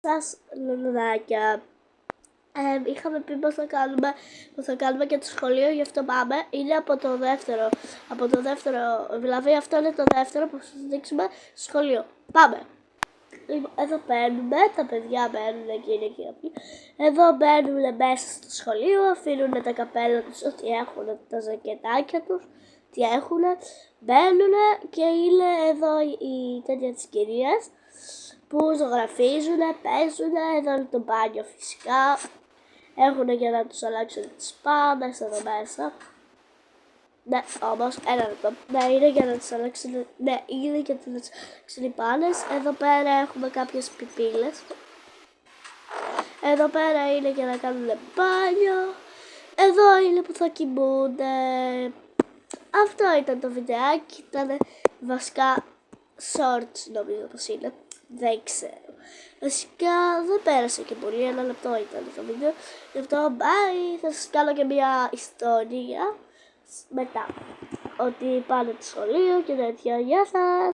Σας λουλουδάκια. Είχαμε πει πως θα κάνουμε και το σχολείο, γι' αυτό πάμε. Είναι από το δεύτερο, δηλαδή αυτό είναι το δεύτερο που θα σας δείξουμε σχολείο. Πάμε. Λοιπόν, εδώ μπαίνουμε, τα παιδιά μπαίνουν και είναι εκεί αυτοί. Εδώ μπαίνουν μέσα στο σχολείο, αφήνουν τα καπέλα τους, ό,τι έχουν, τα ζακετάκια τους, τι έχουν. Μπαίνουν και είναι εδώ η τέτοια της κυρίας που ζωγραφίζουν, παίζουν, εδώ είναι το μπάνιο φυσικά. Έχουν για να τους αλλάξουν τις πάνες εδώ μέσα. Ναι, όμως, ένα λεπτό. Ναι, είναι για να τους αλλάξουν, ναι, είναι για να τους αλλάξουν οι πάνες. Εδώ πέρα έχουμε κάποιες πιπίλες. Εδώ πέρα είναι για να κάνουν μπάνιο. Εδώ είναι που θα κοιμούνται. Αυτό ήταν το βιντεάκι, ήταν βασικά shorts νομίζω πως είναι. Δεν ξέρω. Βασικά δεν πέρασε και πολύ, ένα λεπτό ήταν το βίντεο. Γι' αυτό bye, θα σας κάνω και μια ιστορία μετά. Ότι πάνε στο σχολείο και τέτοια. Γεια σας!